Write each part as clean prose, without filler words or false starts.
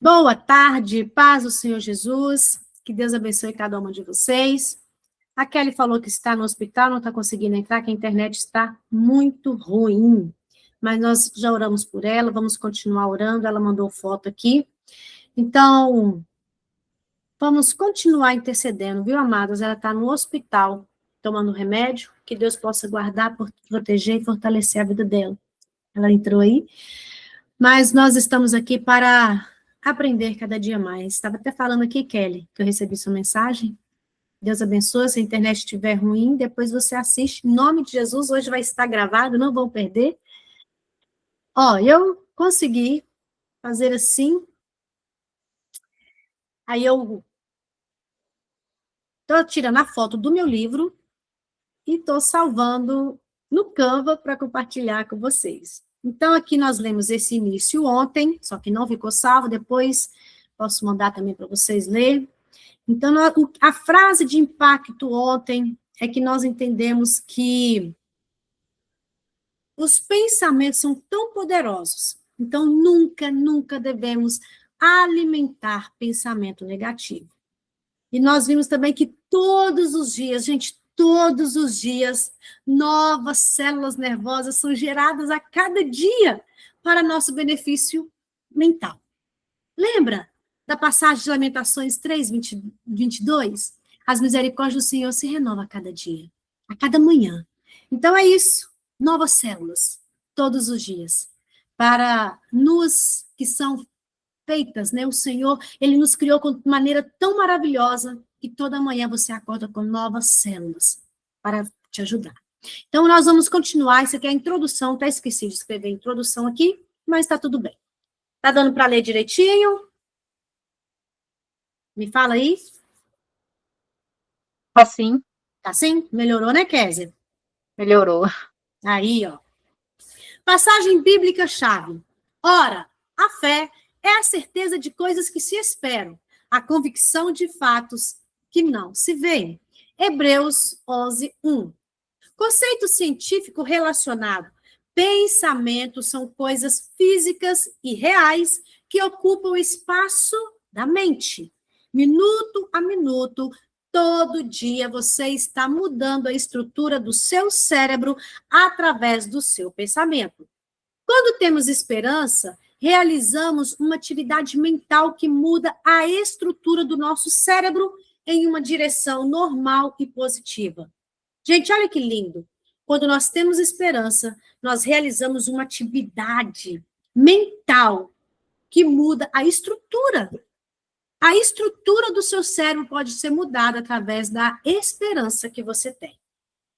Boa tarde, paz do Senhor Jesus, que Deus abençoe cada uma de vocês. A Kelly falou que está no hospital, não está conseguindo entrar, que a internet está muito ruim. Mas nós já oramos por ela, vamos continuar orando, ela mandou foto aqui. Então, vamos continuar intercedendo, viu, amados? Ela está no hospital, tomando remédio, que Deus possa guardar, proteger e fortalecer a vida dela. Ela entrou aí, mas nós estamos aqui para aprender cada dia mais. Estava até falando aqui, Kelly, que eu recebi sua mensagem. Deus abençoe, se a internet estiver ruim, depois você assiste. Em nome de Jesus, hoje vai estar gravado, não vão perder. Ó, eu consegui fazer assim. Aí eu estou tirando a foto do meu livro e estou salvando no Canva para compartilhar com vocês. Então, aqui nós lemos esse início ontem, só que não ficou salvo, depois posso mandar também para vocês lerem. Então, a frase de impacto ontem é que nós entendemos que os pensamentos são tão poderosos, então nunca devemos alimentar pensamento negativo. E nós vimos também que todos os dias, gente, todos os dias, novas células nervosas são geradas a cada dia para nosso benefício mental. Lembra da passagem de Lamentações 3, 22? As misericórdias do Senhor se renovam a cada dia, a cada manhã. Então é isso, novas células, todos os dias, para nós que são feitas, né? O Senhor, Ele nos criou de maneira tão maravilhosa que toda manhã você acorda com novas células para te ajudar. Então, nós vamos continuar. Isso aqui é a introdução, até esqueci de escrever a introdução aqui, mas está tudo bem. Tá dando para ler direitinho? Me fala aí. Assim. Tá sim? Melhorou, né, Kézia? Melhorou. Aí, ó. Passagem bíblica-chave. Ora, a fé é a certeza de coisas que se esperam, a convicção de fatos que não se veem. Hebreus 11, 1. Conceito científico relacionado. Pensamentos são coisas físicas e reais que ocupam o espaço da mente. Minuto a minuto, todo dia você está mudando a estrutura do seu cérebro através do seu pensamento. Quando temos esperança, realizamos uma atividade mental que muda a estrutura do nosso cérebro em uma direção normal e positiva. Gente, olha que lindo. Quando nós temos esperança, nós realizamos uma atividade mental que muda a estrutura. A estrutura do seu cérebro pode ser mudada através da esperança que você tem.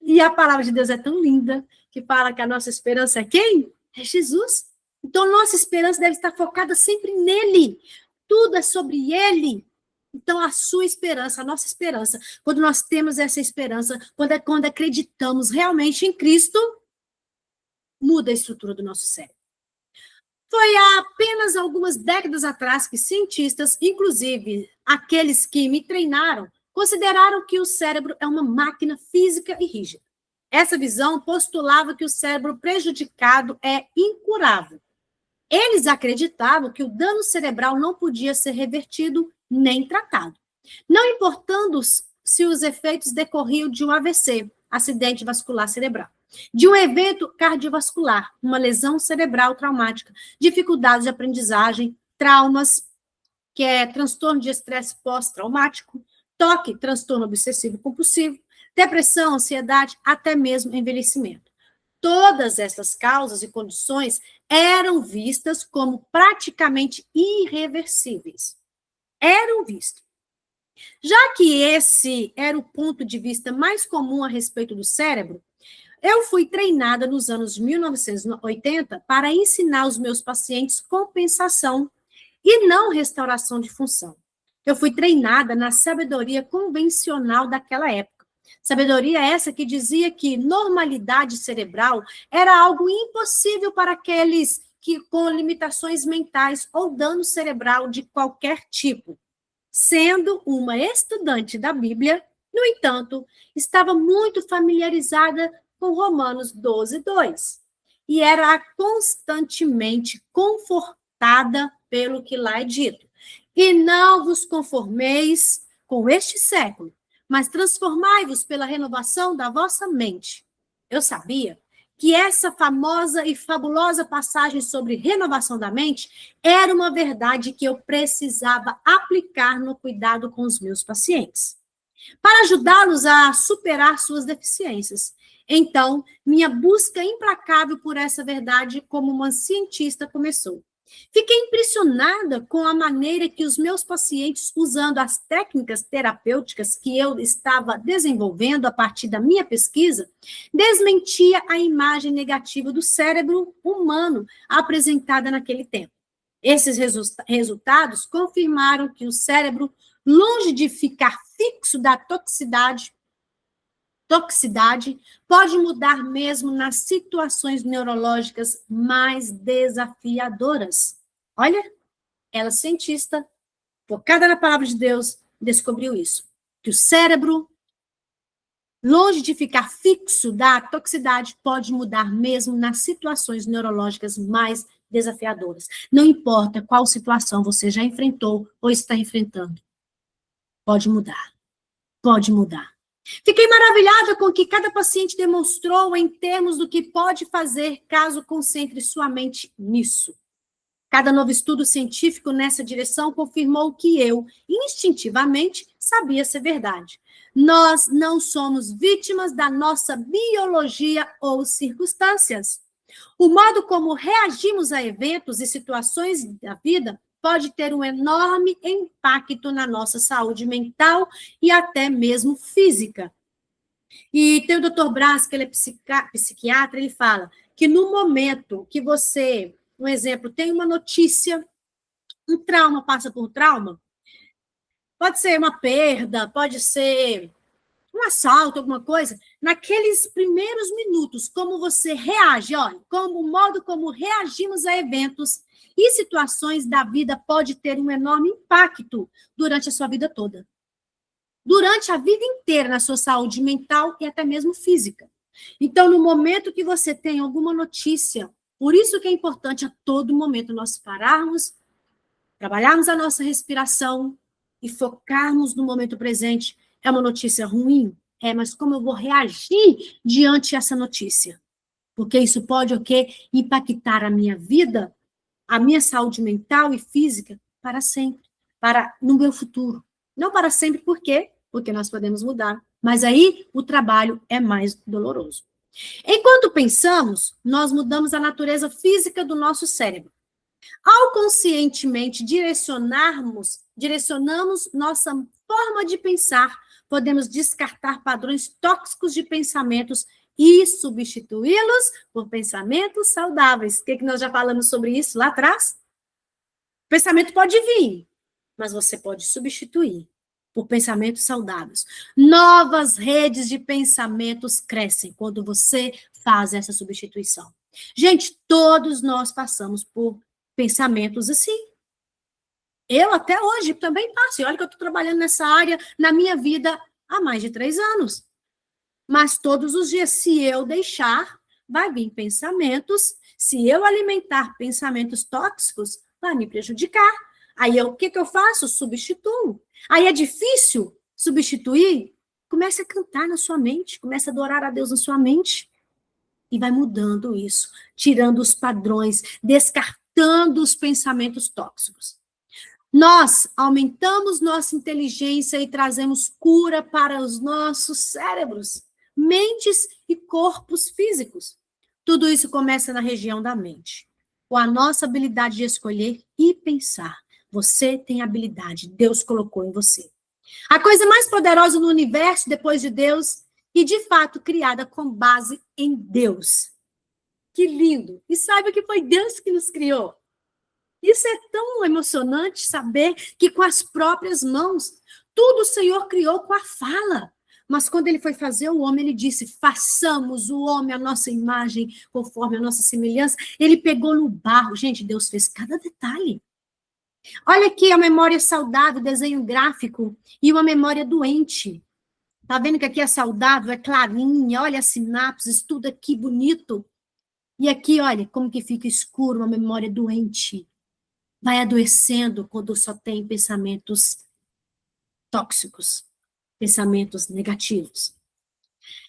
E a palavra de Deus é tão linda que fala que a nossa esperança é quem? É Jesus. Então, nossa esperança deve estar focada sempre nele. Tudo é sobre ele. Então, a sua esperança, a nossa esperança, quando nós temos essa esperança, quando acreditamos realmente em Cristo, muda a estrutura do nosso cérebro. Foi há apenas algumas décadas atrás que cientistas, inclusive aqueles que me treinaram, consideraram que o cérebro é uma máquina física e rígida. Essa visão postulava que o cérebro prejudicado é incurável. Eles acreditavam que o dano cerebral não podia ser revertido nem tratado, não importando se os efeitos decorriam de um AVC, acidente vascular cerebral, de um evento cardiovascular, uma lesão cerebral traumática, dificuldades de aprendizagem, traumas, que é transtorno de estresse pós-traumático, toque, transtorno obsessivo-compulsivo, depressão, ansiedade, até mesmo envelhecimento. Todas essas causas e condições eram vistas como praticamente irreversíveis. Eram vistas. Já que esse era o ponto de vista mais comum a respeito do cérebro, eu fui treinada nos anos de 1980 para ensinar os meus pacientes compensação e não restauração de função. Eu fui treinada na sabedoria convencional daquela época. Sabedoria essa que dizia que normalidade cerebral era algo impossível para aqueles que com limitações mentais ou dano cerebral de qualquer tipo. Sendo uma estudante da Bíblia, no entanto, estava muito familiarizada com Romanos 12, 2. E era constantemente confortada pelo que lá é dito. E não vos conformeis com este século, mas transformai-vos pela renovação da vossa mente. Eu sabia que essa famosa e fabulosa passagem sobre renovação da mente era uma verdade que eu precisava aplicar no cuidado com os meus pacientes, para ajudá-los a superar suas deficiências. Então, minha busca implacável por essa verdade como uma cientista começou. Fiquei impressionada com a maneira que os meus pacientes, usando as técnicas terapêuticas que eu estava desenvolvendo a partir da minha pesquisa, desmentia a imagem negativa do cérebro humano apresentada naquele tempo. Esses resultados confirmaram que o cérebro, longe de ficar fixo da toxicidade, pode mudar mesmo nas situações neurológicas mais desafiadoras. Olha, ela, cientista, focada na palavra de Deus, descobriu isso. Que o cérebro, longe de ficar fixo da toxicidade, pode mudar mesmo nas situações neurológicas mais desafiadoras. Não importa qual situação você já enfrentou ou está enfrentando. Pode mudar. Pode mudar. Fiquei maravilhada com o que cada paciente demonstrou em termos do que pode fazer caso concentre sua mente nisso. Cada novo estudo científico nessa direção confirmou que eu, instintivamente, sabia ser verdade. Nós não somos vítimas da nossa biologia ou circunstâncias. O modo como reagimos a eventos e situações da vida pode ter um enorme impacto na nossa saúde mental e até mesmo física. E tem o Dr. Braz, que ele é psiquiatra, ele fala que no momento que você, um exemplo, tem uma notícia, um trauma passa por trauma, pode ser uma perda, pode ser um assalto, alguma coisa, naqueles primeiros minutos, como você reage, olha, como o modo como reagimos a eventos e situações da vida pode ter um enorme impacto durante a sua vida toda. Durante a vida inteira, na sua saúde mental e até mesmo física. Então, no momento que você tem alguma notícia, por isso que é importante a todo momento nós pararmos, trabalharmos a nossa respiração e focarmos no momento presente. É uma notícia ruim? É, mas como eu vou reagir diante dessa notícia? Porque isso pode, o quê? Impactar a minha vida, a minha saúde mental e física para sempre, no meu futuro. Não para sempre, por quê? Porque nós podemos mudar. Mas aí o trabalho é mais doloroso. Enquanto pensamos, nós mudamos a natureza física do nosso cérebro. Ao conscientemente direcionamos nossa forma de pensar, podemos descartar padrões tóxicos de pensamentos e substituí-los por pensamentos saudáveis. O que nós já falamos sobre isso lá atrás? O pensamento pode vir, mas você pode substituir por pensamentos saudáveis. Novas redes de pensamentos crescem quando você faz essa substituição. Gente, todos nós passamos por pensamentos assim. Eu até hoje também passo. E olha que eu estou trabalhando nessa área na minha vida há mais de 3 anos. Mas todos os dias, se eu deixar, vai vir pensamentos. Se eu alimentar pensamentos tóxicos, vai me prejudicar. Aí o que eu faço? Substituo. Aí é difícil substituir? Comece a cantar na sua mente, comece a adorar a Deus na sua mente. E vai mudando isso, tirando os padrões, descartando os pensamentos tóxicos. Nós aumentamos nossa inteligência e trazemos cura para os nossos cérebros, mentes e corpos físicos. Tudo isso começa na região da mente, com a nossa habilidade de escolher e pensar. Você tem habilidade, Deus colocou em você. A coisa mais poderosa no universo, depois de Deus, e de fato criada com base em Deus. Que lindo! E sabe que foi Deus que nos criou. Isso é tão emocionante saber que com as próprias mãos, tudo o Senhor criou com a fala. Mas quando ele foi fazer o homem, ele disse, façamos o homem a nossa imagem, conforme a nossa semelhança. Ele pegou no barro. Gente, Deus fez cada detalhe. Olha aqui a memória saudável, desenho gráfico, e uma memória doente. Tá vendo que aqui é saudável, é clarinha, olha as sinapses, tudo aqui bonito. E aqui, olha, como que fica escuro, uma memória doente. vai adoecendo quando só tem pensamentos tóxicos, pensamentos negativos.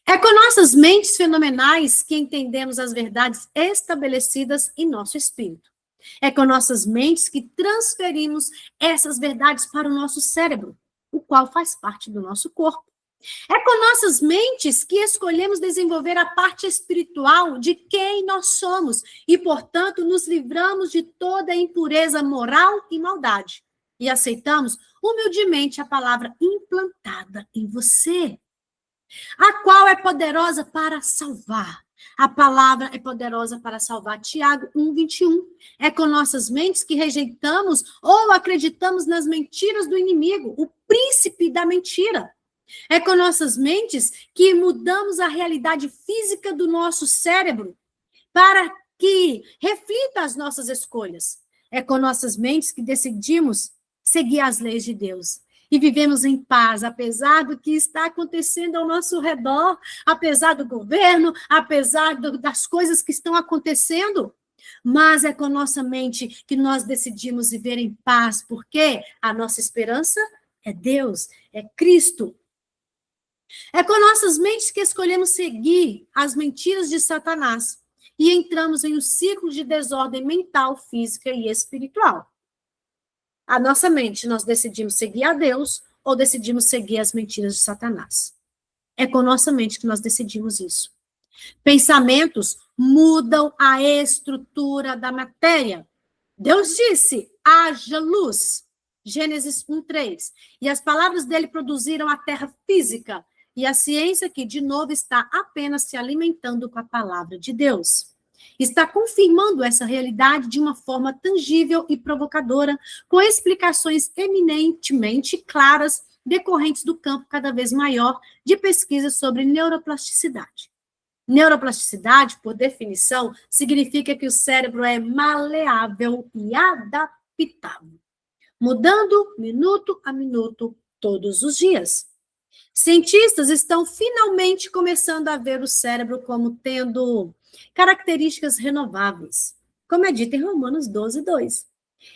É com nossas mentes fenomenais que entendemos as verdades estabelecidas em nosso espírito. É com nossas mentes que transferimos essas verdades para o nosso cérebro, o qual faz parte do nosso corpo. É com nossas mentes que escolhemos desenvolver a parte espiritual de quem nós somos e, portanto, nos livramos de toda impureza moral e maldade. E aceitamos humildemente a palavra implantada em você, a qual é poderosa para salvar. A palavra é poderosa para salvar. Tiago 1:21. É com nossas mentes que rejeitamos ou acreditamos nas mentiras do inimigo, o príncipe da mentira. É com nossas mentes que mudamos a realidade física do nosso cérebro para que reflita as nossas escolhas. É com nossas mentes que decidimos seguir as leis de Deus. E vivemos em paz, apesar do que está acontecendo ao nosso redor, apesar do governo, apesar das coisas que estão acontecendo. Mas é com nossa mente que nós decidimos viver em paz, porque a nossa esperança é Deus, é Cristo. É com nossas mentes que escolhemos seguir as mentiras de Satanás e entramos em um ciclo de desordem mental, física e espiritual. A nossa mente, nós decidimos seguir a Deus ou decidimos seguir as mentiras de Satanás. É com nossa mente que nós decidimos isso. Pensamentos mudam a estrutura da matéria. Deus disse, haja luz. Gênesis 1:3. E as palavras dele produziram a terra física. E a ciência que, de novo, está apenas se alimentando com a palavra de Deus. Está confirmando essa realidade de uma forma tangível e provocadora, com explicações eminentemente claras decorrentes do campo cada vez maior de pesquisa sobre neuroplasticidade. Neuroplasticidade, por definição, significa que o cérebro é maleável e adaptável, mudando minuto a minuto todos os dias. Cientistas estão finalmente começando a ver o cérebro como tendo características renováveis, como é dito em Romanos 12:2.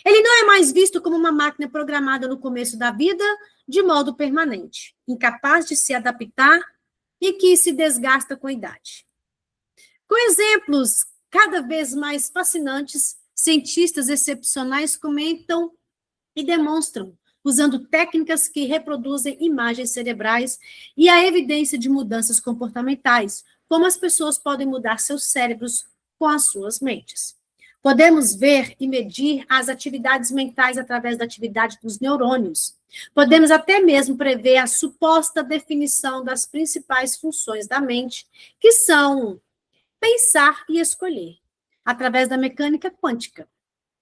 Ele não é mais visto como uma máquina programada no começo da vida de modo permanente, incapaz de se adaptar e que se desgasta com a idade. Com exemplos cada vez mais fascinantes, cientistas excepcionais comentam e demonstram, usando técnicas que reproduzem imagens cerebrais e a evidência de mudanças comportamentais, como as pessoas podem mudar seus cérebros com as suas mentes. Podemos ver e medir as atividades mentais através da atividade dos neurônios. Podemos até mesmo prever a suposta definição das principais funções da mente, que são pensar e escolher, através da mecânica quântica.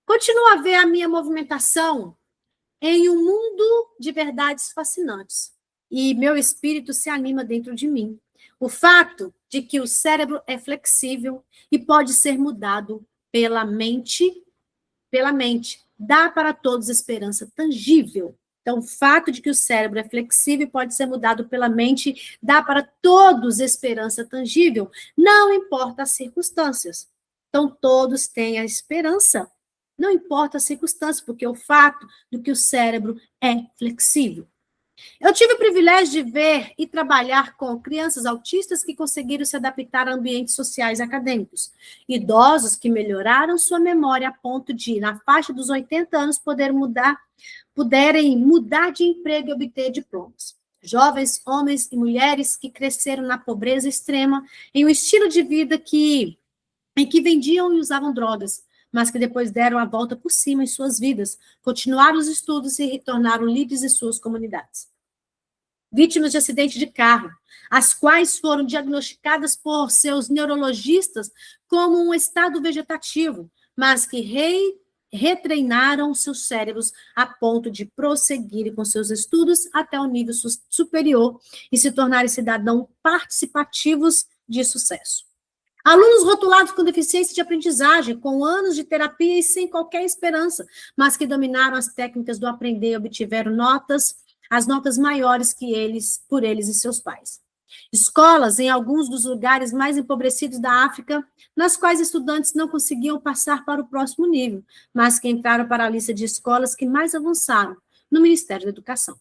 Continuo a ver a minha movimentação em um mundo de verdades fascinantes. E meu espírito se anima dentro de mim. O fato de que o cérebro é flexível e pode ser mudado pela mente, dá para todos esperança tangível. Então, o fato de que o cérebro é flexível e pode ser mudado pela mente, dá para todos esperança tangível, não importa as circunstâncias. Então, todos têm a esperança. Não importa as circunstâncias, porque o fato de que o cérebro é flexível. Eu tive o privilégio de ver e trabalhar com crianças autistas que conseguiram se adaptar a ambientes sociais e acadêmicos, idosos que melhoraram sua memória a ponto de, na faixa dos 80 anos, puderem mudar de emprego e obter diplomas. Jovens homens e mulheres que cresceram na pobreza extrema, em um estilo de vida em que vendiam e usavam drogas, mas que depois deram a volta por cima em suas vidas, continuaram os estudos e retornaram líderes em suas comunidades. Vítimas de acidente de carro, as quais foram diagnosticadas por seus neurologistas como um estado vegetativo, mas que retreinaram seus cérebros a ponto de prosseguirem com seus estudos até o nível superior e se tornarem cidadãos participativos de sucesso. Alunos rotulados com deficiência de aprendizagem, com anos de terapia e sem qualquer esperança, mas que dominaram as técnicas do aprender e obtiveram as notas maiores que por eles e seus pais. Escolas em alguns dos lugares mais empobrecidos da África, nas quais estudantes não conseguiam passar para o próximo nível, mas que entraram para a lista de escolas que mais avançaram no Ministério da Educação.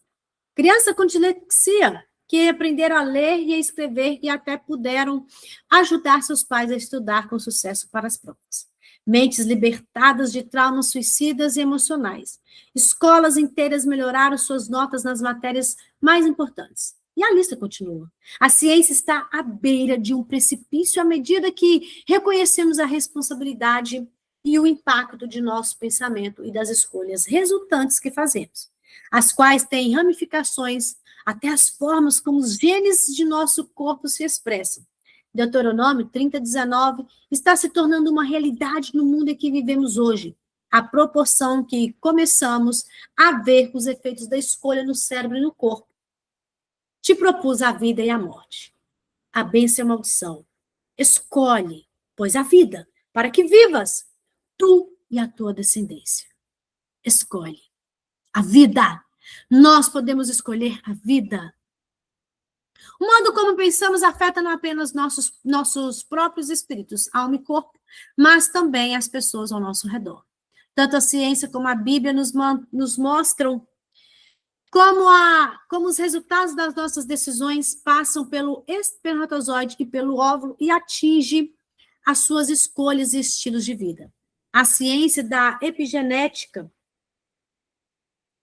Criança com dislexia, que aprenderam a ler e a escrever e até puderam ajudar seus pais a estudar com sucesso para as provas. Mentes libertadas de traumas suicidas e emocionais. Escolas inteiras melhoraram suas notas nas matérias mais importantes. E a lista continua. A ciência está à beira de um precipício à medida que reconhecemos a responsabilidade e o impacto de nosso pensamento e das escolhas resultantes que fazemos, as quais têm ramificações até as formas como os genes de nosso corpo se expressam. Deuteronômio 30:19 está se tornando uma realidade no mundo em que vivemos hoje, à proporção que começamos a ver os efeitos da escolha no cérebro e no corpo. Te propus a vida e a morte, a bênção e a maldição. Escolhe, pois, a vida, para que vivas, tu e a tua descendência. Escolhe a vida. Nós podemos escolher a vida. O modo como pensamos afeta não apenas nossos próprios espíritos, alma e corpo, mas também as pessoas ao nosso redor. Tanto a ciência como a Bíblia nos mostram como os resultados das nossas decisões passam pelo espermatozoide e pelo óvulo e atingem as suas escolhas e estilos de vida. A ciência da epigenética,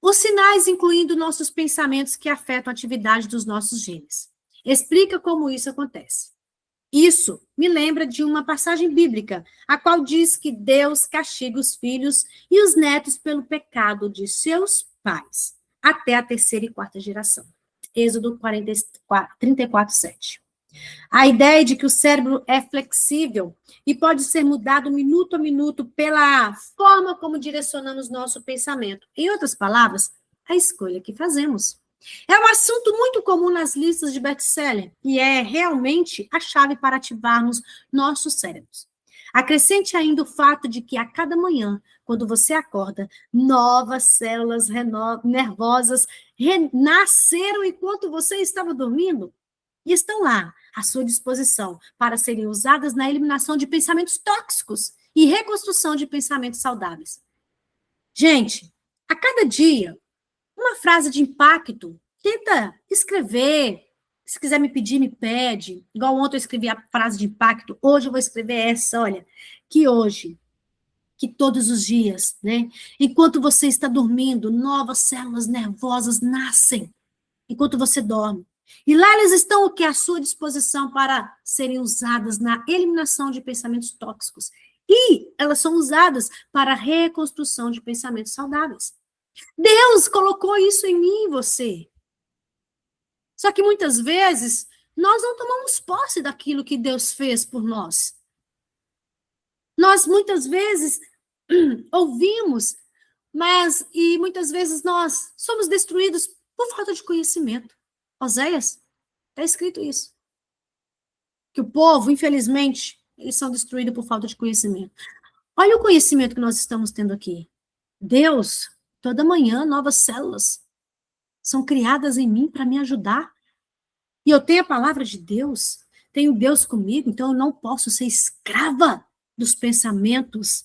os sinais incluindo nossos pensamentos que afetam a atividade dos nossos genes. Explica como isso acontece. Isso me lembra de uma passagem bíblica, a qual diz que Deus castiga os filhos e os netos pelo pecado de seus pais, até a terceira e quarta geração. Êxodo 34:7. A ideia de que o cérebro é flexível e pode ser mudado minuto a minuto pela forma como direcionamos nosso pensamento. Em outras palavras, a escolha que fazemos. É um assunto muito comum nas listas de best-seller e é realmente a chave para ativarmos nossos cérebros. Acrescente ainda o fato de que a cada manhã, quando você acorda, novas células nervosas renasceram enquanto você estava dormindo e estão lá à sua disposição para serem usadas na eliminação de pensamentos tóxicos e reconstrução de pensamentos saudáveis. Gente, a cada dia, uma frase de impacto, tenta escrever. Se quiser me pedir, me pede. Igual ontem eu escrevi a frase de impacto, hoje eu vou escrever essa, olha, que hoje, que todos os dias, né? Enquanto você está dormindo, novas células nervosas nascem, enquanto você dorme. E lá elas estão o que? À sua disposição para serem usadas na eliminação de pensamentos tóxicos. E elas são usadas para a reconstrução de pensamentos saudáveis. Deus colocou isso em mim e em você. Só que muitas vezes nós não tomamos posse daquilo que Deus fez por nós. Nós muitas vezes ouvimos, e muitas vezes nós somos destruídos por falta de conhecimento. Oséias, está escrito isso. Que o povo, infelizmente, eles são destruídos por falta de conhecimento. Olha o conhecimento que nós estamos tendo aqui. Deus, toda manhã, novas células são criadas em mim para me ajudar. E eu tenho a palavra de Deus, tenho Deus comigo, então eu não posso ser escrava dos pensamentos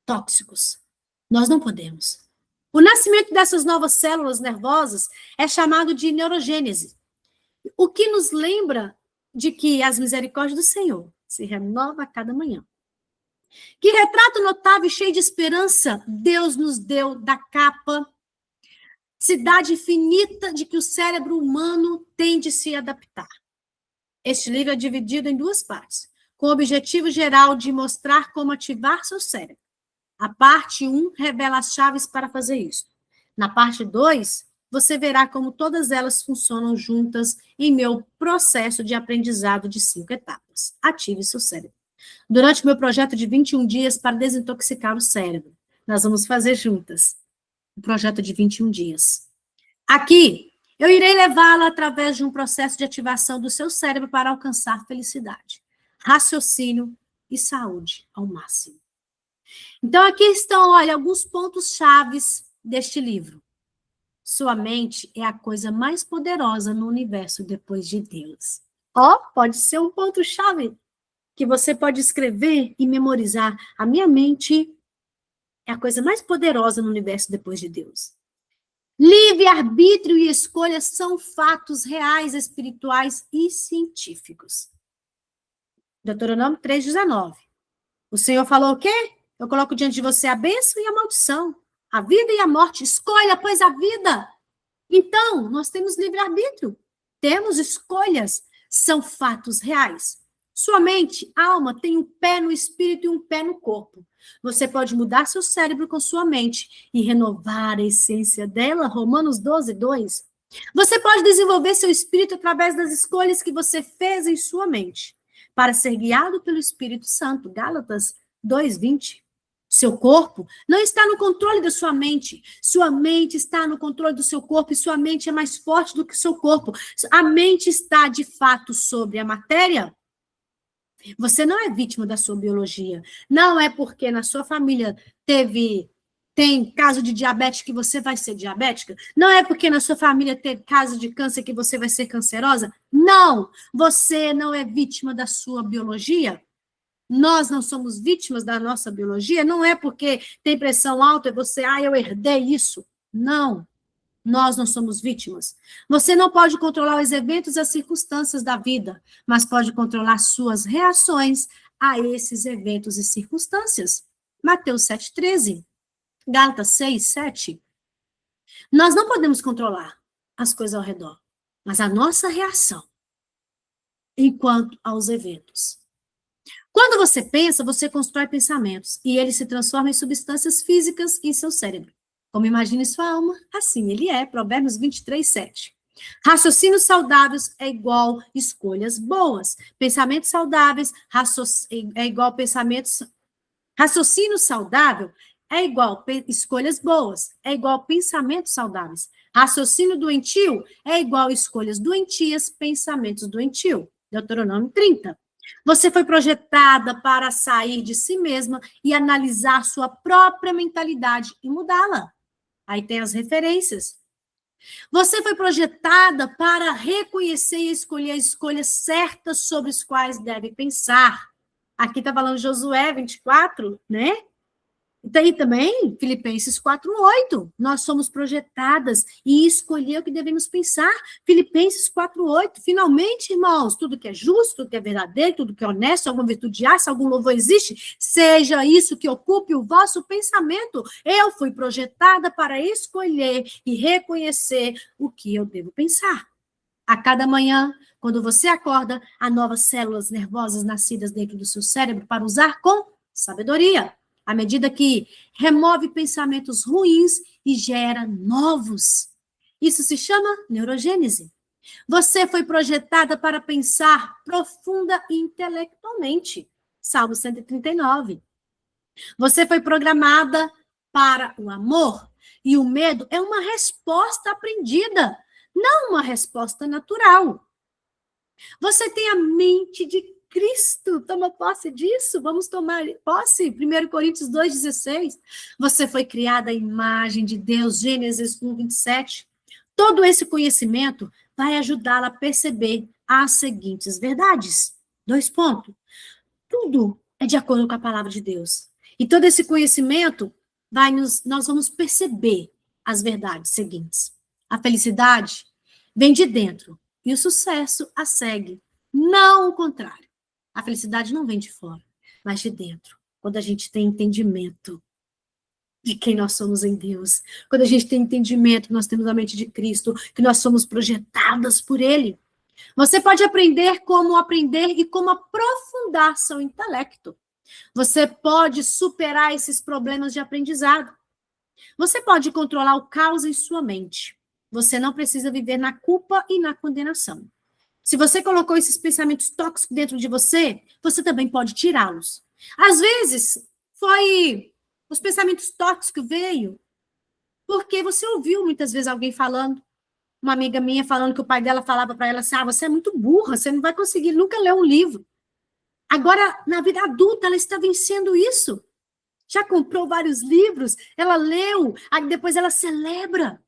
tóxicos. Nós não podemos. O nascimento dessas novas células nervosas é chamado de neurogênese, o que nos lembra de que as misericórdias do Senhor se renovam a cada manhã. Que retrato notável e cheio de esperança Deus nos deu da capa cidade finita de que o cérebro humano tem de se adaptar. Este livro é dividido em duas partes, com o objetivo geral de mostrar como ativar seu cérebro. A parte 1 revela as chaves para fazer isso. Na parte 2, você verá como todas elas funcionam juntas em meu processo de aprendizado de 5 etapas. Ative seu cérebro. Durante meu projeto de 21 dias para desintoxicar o cérebro, nós vamos fazer juntas um projeto de 21 dias. Aqui, eu irei levá-la através de um processo de ativação do seu cérebro para alcançar felicidade, raciocínio e saúde ao máximo. Então, aqui estão, olha, alguns pontos chaves deste livro. Sua mente é a coisa mais poderosa no universo depois de Deus. Ó, pode ser um ponto-chave que você pode escrever e memorizar. A minha mente é a coisa mais poderosa no universo depois de Deus. Livre-arbítrio e escolha são fatos reais, espirituais e científicos. Deuteronômio 3,19. O Senhor falou o quê? Eu coloco diante de você a bênção e a maldição, a vida e a morte. Escolha, pois, a vida. Então, nós temos livre-arbítrio, temos escolhas, são fatos reais. Sua mente, alma, tem um pé no espírito e um pé no corpo. Você pode mudar seu cérebro com sua mente e renovar a essência dela, Romanos 12, 2. Você pode desenvolver seu espírito através das escolhas que você fez em sua mente, para ser guiado pelo Espírito Santo, Gálatas 2, 20. Seu corpo não está no controle da sua mente. Sua mente está no controle do seu corpo e sua mente é mais forte do que o seu corpo. A mente está, de fato, sobre a matéria. Você não é vítima da sua biologia. Não é porque na sua família tem caso de diabetes que você vai ser diabética. Não é porque na sua família teve caso de câncer que você vai ser cancerosa. Não! Você não é vítima da sua biologia. Nós não somos vítimas da nossa biologia, não é porque tem pressão alta e você, eu herdei isso. Não, nós não somos vítimas. Você não pode controlar os eventos e as circunstâncias da vida, mas pode controlar suas reações a esses eventos e circunstâncias. Mateus 7,13, Gálatas 6, 7. Nós não podemos controlar as coisas ao redor, mas a nossa reação enquanto aos eventos. Quando você pensa, você constrói pensamentos, e eles se transformam em substâncias físicas em seu cérebro. Como imagine sua alma, assim ele é. Provérbios 23, 7. Raciocínios saudáveis é igual escolhas boas. Pensamentos saudáveis é igual pensamentos... Raciocínio saudável é igual escolhas boas, é igual pensamentos saudáveis. Raciocínio doentio é igual escolhas doentias, pensamentos doentio. Deuteronômio 30. Você foi projetada para sair de si mesma e analisar sua própria mentalidade e mudá-la. Aí tem as referências. Você foi projetada para reconhecer e escolher as escolhas certas sobre as quais deve pensar. Aqui está falando Josué 24, né? E também Filipenses 4:8. Nós somos projetadas e escolher o que devemos pensar. Filipenses 4:8. Finalmente, irmãos, tudo que é justo, tudo que é verdadeiro, tudo que é honesto, alguma virtude há, se algum louvor existe, seja isso que ocupe o vosso pensamento. Eu fui projetada para escolher e reconhecer o que eu devo pensar. A cada manhã, quando você acorda, há novas células nervosas nascidas dentro do seu cérebro para usar com sabedoria. À medida que remove pensamentos ruins e gera novos. Isso se chama neurogênese. Você foi projetada para pensar profunda e intelectualmente. Salmo 139. Você foi programada para o amor. E o medo é uma resposta aprendida, não uma resposta natural. Você tem a mente de Cristo, toma posse disso, vamos tomar posse, 1 Coríntios 2,16, você foi criada à imagem de Deus, Gênesis 1:27, todo esse conhecimento vai ajudá-la a perceber as seguintes verdades, 2 pontos, tudo é de acordo com a palavra de Deus, e todo esse conhecimento nós vamos perceber as verdades seguintes, a felicidade vem de dentro, e o sucesso a segue, não o contrário. A felicidade não vem de fora, mas de dentro. Quando a gente tem entendimento de quem nós somos em Deus. Quando a gente tem entendimento que nós temos a mente de Cristo, que nós somos projetadas por Ele. Você pode aprender e como aprofundar seu intelecto. Você pode superar esses problemas de aprendizado. Você pode controlar o caos em sua mente. Você não precisa viver na culpa e na condenação. Se você colocou esses pensamentos tóxicos dentro de você, você também pode tirá-los. Às vezes, foi os pensamentos tóxicos veio porque você ouviu muitas vezes alguém falando, uma amiga minha falando que o pai dela falava para ela assim, você é muito burra, você não vai conseguir nunca ler um livro. Agora, na vida adulta, ela está vencendo isso. Já comprou vários livros, ela leu, aí depois ela celebra.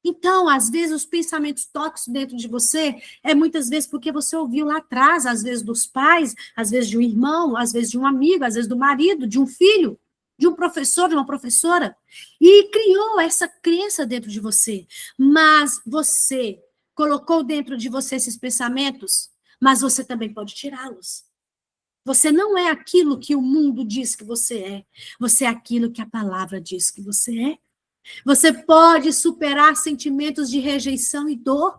Então, às vezes, os pensamentos tóxicos dentro de você é muitas vezes porque você ouviu lá atrás, às vezes dos pais, às vezes de um irmão, às vezes de um amigo, às vezes do marido, de um filho, de um professor, de uma professora, e criou essa crença dentro de você. Mas você colocou dentro de você esses pensamentos, mas você também pode tirá-los. Você não é aquilo que o mundo diz que você é. Você é aquilo que a palavra diz que você é. Você pode superar sentimentos de rejeição e dor,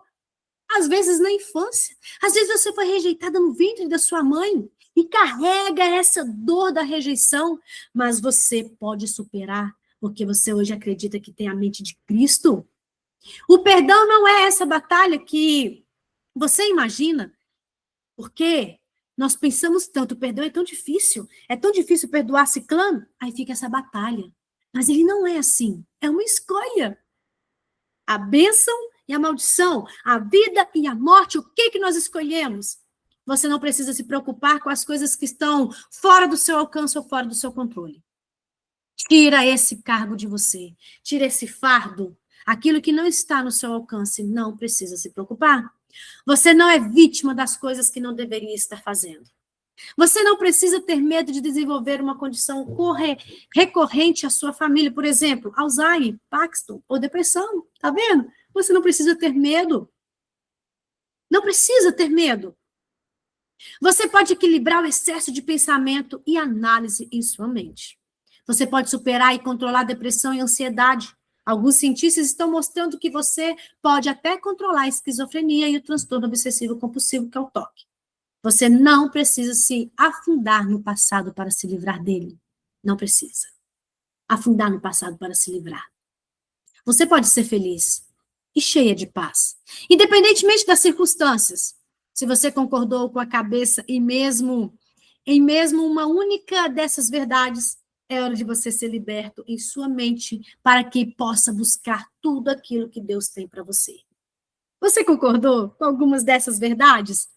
às vezes na infância. Às vezes você foi rejeitada no ventre da sua mãe e carrega essa dor da rejeição, mas você pode superar, porque você hoje acredita que tem a mente de Cristo. O perdão não é essa batalha que você imagina, porque nós pensamos tanto, o perdão é tão difícil perdoar ciclano, aí fica essa batalha. Mas ele não é assim, é uma escolha. A bênção e a maldição, a vida e a morte, o que nós escolhemos? Você não precisa se preocupar com as coisas que estão fora do seu alcance ou fora do seu controle. Tira esse cargo de você, tira esse fardo. Aquilo que não está no seu alcance, não precisa se preocupar. Você não é vítima das coisas que não deveria estar fazendo. Você não precisa ter medo de desenvolver uma condição recorrente à sua família, por exemplo, Alzheimer, Parkinson ou depressão. Tá vendo? Você não precisa ter medo. Não precisa ter medo. Você pode equilibrar o excesso de pensamento e análise em sua mente. Você pode superar e controlar a depressão e a ansiedade. Alguns cientistas estão mostrando que você pode até controlar a esquizofrenia e o transtorno obsessivo-compulsivo, que é o TOC. Você não precisa se afundar no passado para se livrar dele. Não precisa. Afundar no passado para se livrar. Você pode ser feliz e cheia de paz, independentemente das circunstâncias. Se você concordou com a cabeça em mesmo uma única dessas verdades, é hora de você ser liberto em sua mente para que possa buscar tudo aquilo que Deus tem para você. Você concordou com algumas dessas verdades?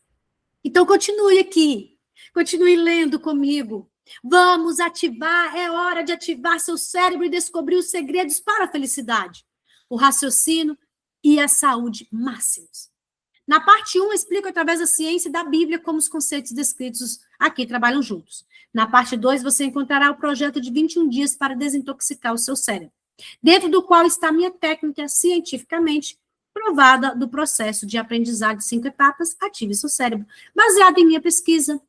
Então, continue aqui. Continue lendo comigo. Vamos ativar, é hora de ativar seu cérebro e descobrir os segredos para a felicidade, o raciocínio e a saúde máximos. Na parte 1, explico através da ciência e da Bíblia como os conceitos descritos aqui trabalham juntos. Na parte 2, você encontrará o projeto de 21 dias para desintoxicar o seu cérebro, dentro do qual está a minha técnica cientificamente provada do processo de aprendizagem de 5 etapas, Ative Seu Cérebro, baseado em minha pesquisa,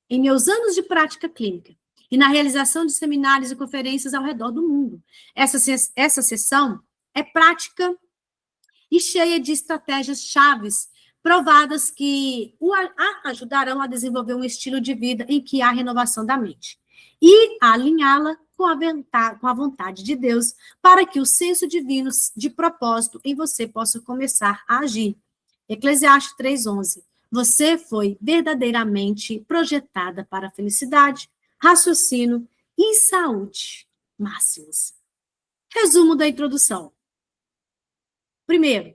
em meus anos de prática clínica e na realização de seminários e conferências ao redor do mundo. Essa sessão é prática e cheia de estratégias chaves provadas que o ajudarão a desenvolver um estilo de vida em que há renovação da mente e a alinhá-la com a vontade de Deus, para que o senso divino de propósito em você possa começar a agir. Eclesiastes 3:11. Você foi verdadeiramente projetada para a felicidade, raciocínio e saúde máximos. Resumo da introdução. Primeiro,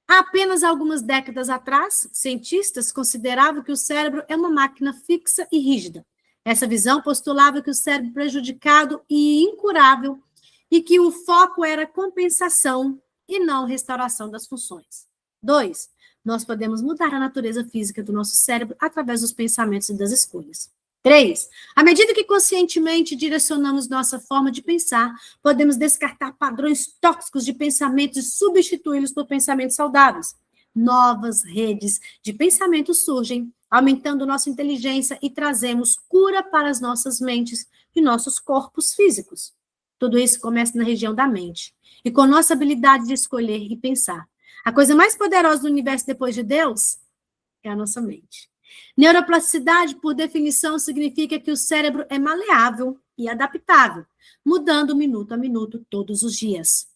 há apenas algumas décadas atrás, cientistas consideravam que o cérebro é uma máquina fixa e rígida. Essa visão postulava que o cérebro é prejudicado e incurável e que o foco era compensação e não restauração das funções. 2. Nós podemos mudar a natureza física do nosso cérebro através dos pensamentos e das escolhas. 3. À medida que conscientemente direcionamos nossa forma de pensar, podemos descartar padrões tóxicos de pensamentos e substituí-los por pensamentos saudáveis. Novas redes de pensamento surgem, aumentando nossa inteligência e trazemos cura para as nossas mentes e nossos corpos físicos. Tudo isso começa na região da mente. E com nossa habilidade de escolher e pensar. A coisa mais poderosa do universo depois de Deus é a nossa mente. Neuroplasticidade, por definição, significa que o cérebro é maleável e adaptável, mudando minuto a minuto todos os dias.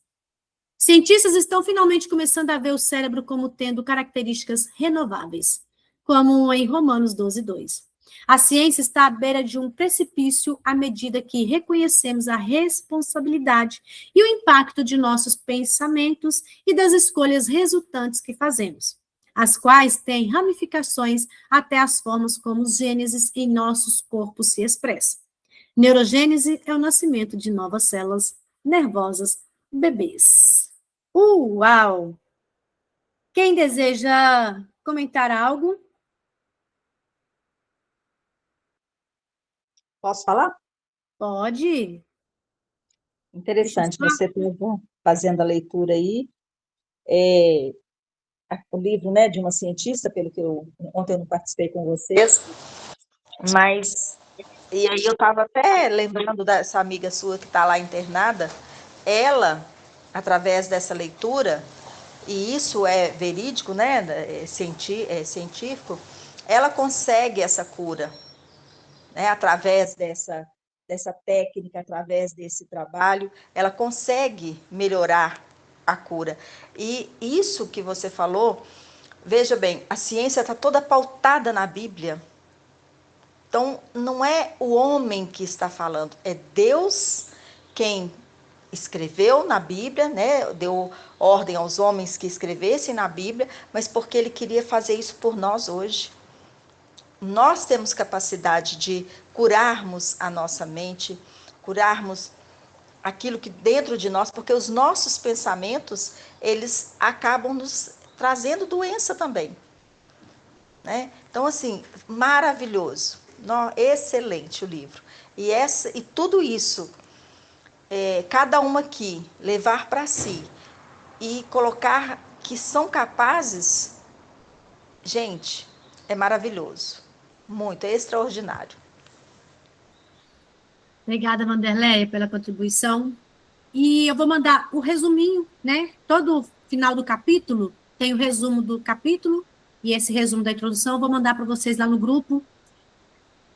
Cientistas estão finalmente começando a ver o cérebro como tendo características renováveis, como em Romanos 12:2. A ciência está à beira de um precipício à medida que reconhecemos a responsabilidade e o impacto de nossos pensamentos e das escolhas resultantes que fazemos, as quais têm ramificações até as formas como os genes em nossos corpos se expressam. Neurogênese é o nascimento de novas células nervosas, bebês. Uau! Quem deseja comentar algo? Posso falar? Pode. Deixa eu Interessante, só. você estava fazendo a leitura aí, é, o livro, né, de uma cientista, pelo que ontem eu não participei com vocês, mas, e aí eu estava até lembrando dessa amiga sua que está lá internada, ela, através dessa leitura, e isso é verídico, né, é científico, ela consegue essa cura, né, através dessa técnica, através desse trabalho, ela consegue melhorar a cura. E isso que você falou, veja bem, a ciência está toda pautada na Bíblia. Então, não é o homem que está falando, é Deus quem escreveu na Bíblia, né? Deu ordem aos homens que escrevessem na Bíblia, mas porque ele queria fazer isso por nós hoje. Nós temos capacidade de curarmos a nossa mente, curarmos aquilo que dentro de nós, porque os nossos pensamentos, eles acabam nos trazendo doença também, né? Então, assim, maravilhoso, excelente o livro. E tudo isso, cada uma aqui, levar para si e colocar que são capazes, gente, é maravilhoso. Muito, é extraordinário. Obrigada, Vanderleia, pela contribuição. E eu vou mandar o resuminho, né? Todo final do capítulo tem o resumo do capítulo, e esse resumo da introdução eu vou mandar para vocês lá no grupo.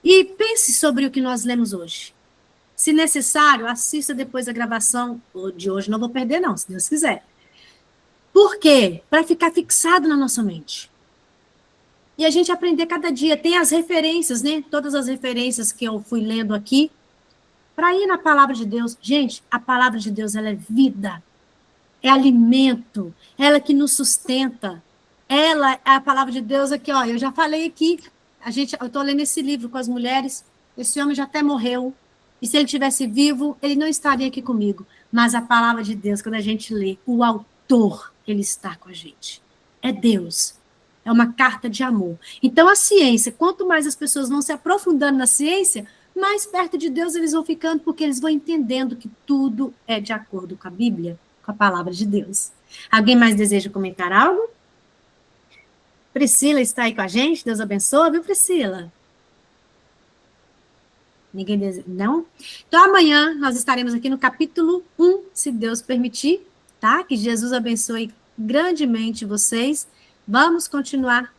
E pense sobre o que nós lemos hoje. Se necessário, assista depois a gravação de hoje. Não vou perder, não, se Deus quiser. Por quê? Para ficar fixado na nossa mente. E a gente aprender cada dia. Tem as referências, né? Todas as referências que eu fui lendo aqui, para ir na palavra de Deus. Gente, a palavra de Deus, ela é vida, é alimento, ela que nos sustenta. Ela, a palavra de Deus aqui, ó, eu já falei aqui, eu estou lendo esse livro com as mulheres, esse homem já até morreu, e se ele tivesse vivo, ele não estaria aqui comigo. Mas a palavra de Deus, quando a gente lê, o autor, ele está com a gente. É Deus. É uma carta de amor. Então, a ciência, quanto mais as pessoas vão se aprofundando na ciência, mais perto de Deus eles vão ficando, porque eles vão entendendo que tudo é de acordo com a Bíblia, com a palavra de Deus. Alguém mais deseja comentar algo? Priscila está aí com a gente, Deus abençoe, viu, Priscila? Ninguém deseja, não? Então, amanhã nós estaremos aqui no capítulo 1, se Deus permitir, tá? Que Jesus abençoe grandemente vocês. Vamos continuar